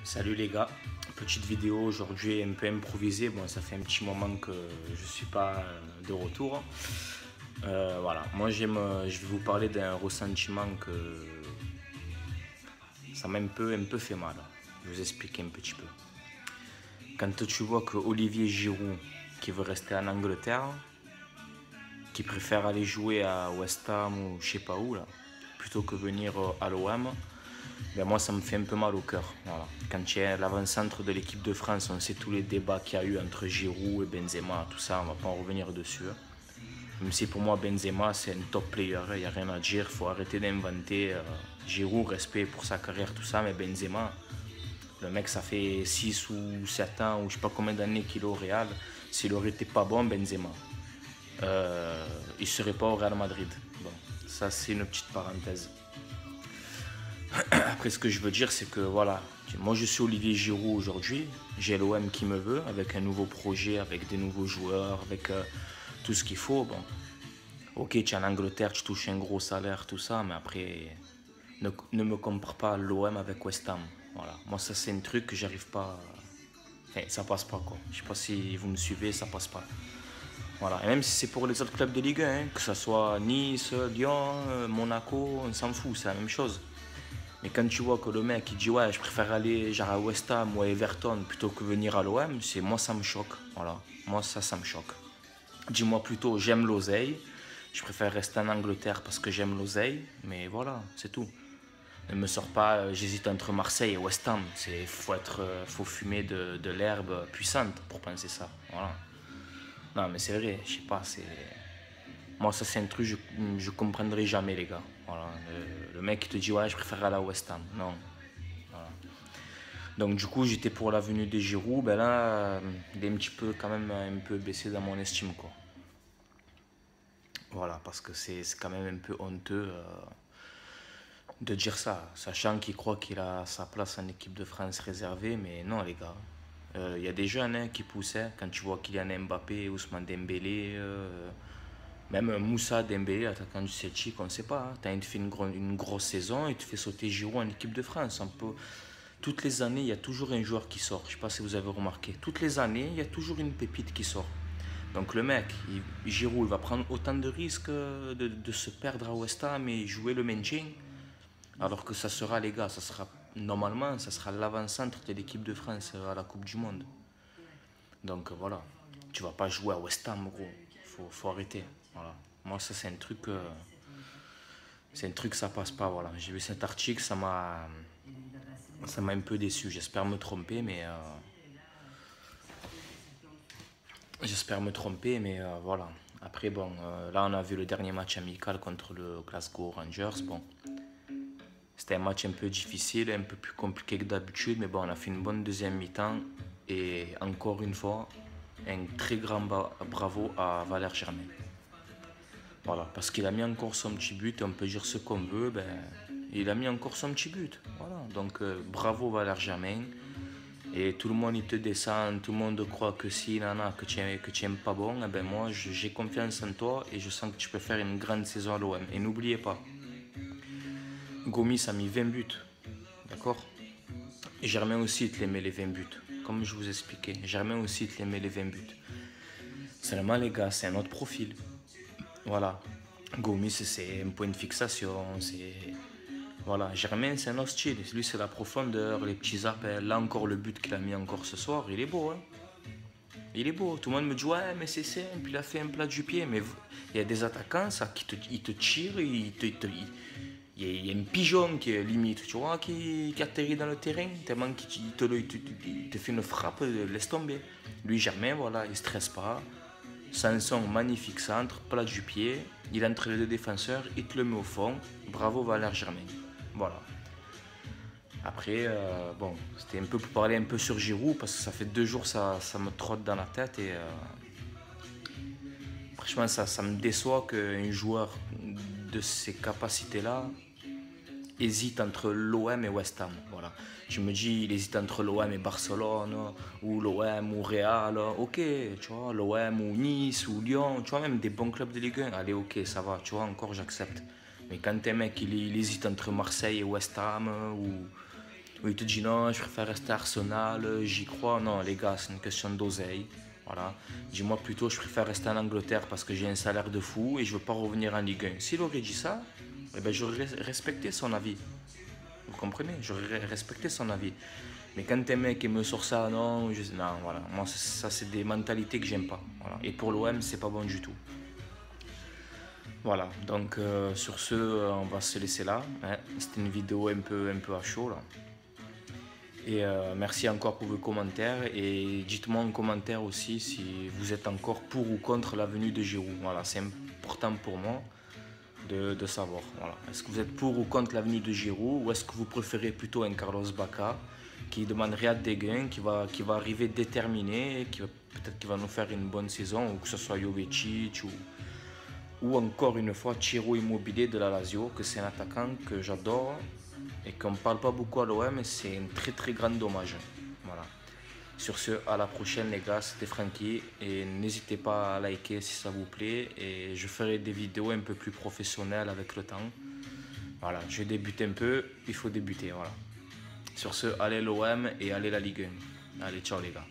Salut les gars, petite vidéo aujourd'hui un peu improvisée. Bon, ça fait un petit moment que je suis pas de retour. Voilà, moi je vais vous parler d'un ressentiment que ça m'a un peu fait mal. Je vais vous expliquer un petit peu. Quand tu vois que Olivier Giroud, qui veut rester en Angleterre, qui préfère aller jouer à West Ham ou je sais pas où là, plutôt que venir à l'OM, ben moi ça me fait un peu mal au cœur. Voilà. Quand tu es l'avant-centre de l'équipe de France, on sait tous les débats qu'il y a eu entre Giroud et Benzema, tout ça, on va pas en revenir dessus. Même si pour moi Benzema c'est un top player, il n'y a rien à dire, il faut arrêter d'inventer. Giroud, respect pour sa carrière, tout ça, mais Benzema, le mec ça fait 6 ou 7 ans ou je sais pas combien d'années qu'il est au Real. S'il aurait été pas bon Benzema, il serait pas au Real Madrid. Bon, ça c'est une petite parenthèse. Après, ce que je veux dire, c'est que voilà, moi je suis Olivier Giroud aujourd'hui, j'ai l'OM qui me veut, avec un nouveau projet, avec des nouveaux joueurs, avec tout ce qu'il faut. Bon, ok, tu es en Angleterre, tu touches un gros salaire, tout ça, mais après, ne me compare pas l'OM avec West Ham. Voilà, moi ça c'est un truc que j'arrive pas. Enfin, ça passe pas quoi. Je sais pas si vous me suivez, ça passe pas. Voilà, et même si c'est pour les autres clubs de Ligue 1, hein, que ce soit Nice, Lyon, Monaco, on s'en fout, c'est la même chose. Mais quand tu vois que le mec il dit ouais je préfère aller genre à West Ham ou à Everton plutôt que venir à l'OM, c'est moi ça me choque. Voilà. Moi ça me choque. Dis-moi plutôt j'aime l'oseille. Je préfère rester en Angleterre parce que j'aime l'oseille, mais voilà, c'est tout. Ne me sors pas, j'hésite entre Marseille et West Ham. Faut fumer de l'herbe puissante pour penser ça. Voilà. Non mais c'est vrai, je sais pas, c'est. Moi ça c'est un truc je comprendrai jamais les gars. Voilà. Le mec qui te dit ouais je préfère aller à West Ham. Non. Voilà. Donc du coup j'étais pour la venue de Giroud, ben là il est un petit peu quand même un peu baissé dans mon estime quoi. Voilà, parce que c'est quand même un peu honteux de dire ça, sachant qu'il croit qu'il a sa place en équipe de France réservée, mais non les gars. Il y a des jeunes hein, qui poussaient, quand tu vois Kylian Mbappé, Ousmane Dembélé, même Moussa Dembélé, attaquant du Celtic, on ne sait pas. Hein. T'as fait une grosse saison et tu fais sauter Giroud en équipe de France. Toutes les années, il y a toujours un joueur qui sort. Je ne sais pas si vous avez remarqué. Toutes les années, il y a toujours une pépite qui sort. Donc le mec, Giroud, il va prendre autant de risques de se perdre à West Ham et jouer le maintien. Alors que ça sera, les gars, normalement, ça sera l'avant-centre de l'équipe de France à la Coupe du Monde. Donc voilà, tu vas pas jouer à West Ham, gros. Faut arrêter. Voilà. Moi, ça, c'est un truc, ça passe pas. Voilà. J'ai vu cet article, ça m'a un peu déçu. J'espère me tromper, mais voilà. Après, bon, là, on a vu le dernier match amical contre le Glasgow Rangers. Bon, c'était un match un peu difficile, un peu plus compliqué que d'habitude, mais bon, on a fait une bonne deuxième mi-temps. Et encore une fois, un très grand bravo à Valère Germain. Voilà, parce qu'il a mis encore son petit but, on peut dire ce qu'on veut, ben, il a mis encore son petit but. Voilà, donc bravo Valère Germain. Et tout le monde il te descend, tout le monde croit que si, nana, que tu aimes pas bon, eh ben moi j'ai confiance en toi et je sens que tu peux faire une grande saison à l'OM. Et n'oubliez pas, Gomis a mis 20 buts, d'accord. Et Germain aussi il te les met les 20 buts, comme je vous expliquais. Germain aussi il te les met les 20 buts. Seulement les gars, c'est un autre profil. Voilà. Gomis, c'est un point de fixation. Voilà. Germain, c'est un autre style. Lui, c'est la profondeur, les petits appels. Là encore, le but qu'il a mis encore ce soir, il est beau. Hein. Il est beau. Tout le monde me dit, ouais, mais c'est simple, il a fait un plat du pied. Mais il y a des attaquants, ça, ils te tirent, il y a un pigeon qui est limite, tu vois, qui atterrit dans le terrain, tellement qu'il te fait une frappe, laisse tomber. Lui, Germain, voilà, il stresse pas. Sanson, magnifique centre, plat du pied, il est entre les deux défenseurs, il te le met au fond. Bravo Valère Germain. Voilà. Après, bon, c'était un peu pour parler un peu sur Giroud, parce que ça fait 2 jours ça me trotte dans la tête et franchement ça me déçoit qu'un joueur de ces capacités-là hésite entre l'OM et West Ham. Voilà. Je me dis, il hésite entre l'OM et Barcelone, ou l'OM ou Real. Ok, tu vois, l'OM ou Nice ou Lyon, tu vois, même des bons clubs de Ligue 1. Allez, ok, ça va, tu vois, encore j'accepte. Mais quand un mec, il hésite entre Marseille et West Ham, Ou il te dit non, je préfère rester à Arsenal, j'y crois. Non, les gars, c'est une question d'oseille. Voilà. Dis-moi plutôt, je préfère rester en Angleterre parce que j'ai un salaire de fou et je veux pas revenir en Ligue 1. S'il aurait dit ça, eh ben, j'aurais respecté son avis. Vous comprenez? J'aurais respecté son avis. Mais quand un mec me sort ça, non, non, voilà. Moi, ça, c'est des mentalités que j'aime pas. Voilà. Et pour l'OM, c'est pas bon du tout. Voilà, donc sur ce, on va se laisser là. Hein. C'était une vidéo un peu à chaud là. Et merci encore pour vos commentaires. Et dites-moi en commentaire aussi si vous êtes encore pour ou contre la venue de Giroud. Voilà, c'est important pour moi de savoir. Voilà. Est-ce que vous êtes pour ou contre la venue de Giroud ou est-ce que vous préférez plutôt un Carlos Bacca qui demande rien de gains, qui va arriver déterminé, peut-être qu'il va nous faire une bonne saison, ou que ce soit Jovetic ou encore une fois Ciro Immobile de la Lazio, que c'est un attaquant que j'adore et qu'on ne parle pas beaucoup à l'OM, et c'est un très très grand dommage. Voilà. Sur ce, à la prochaine les gars, c'était Francky, et n'hésitez pas à liker si ça vous plaît, et je ferai des vidéos un peu plus professionnelles avec le temps. Voilà, je débute un peu, il faut débuter, voilà. Sur ce, allez l'OM et allez la Ligue 1. Allez, ciao les gars.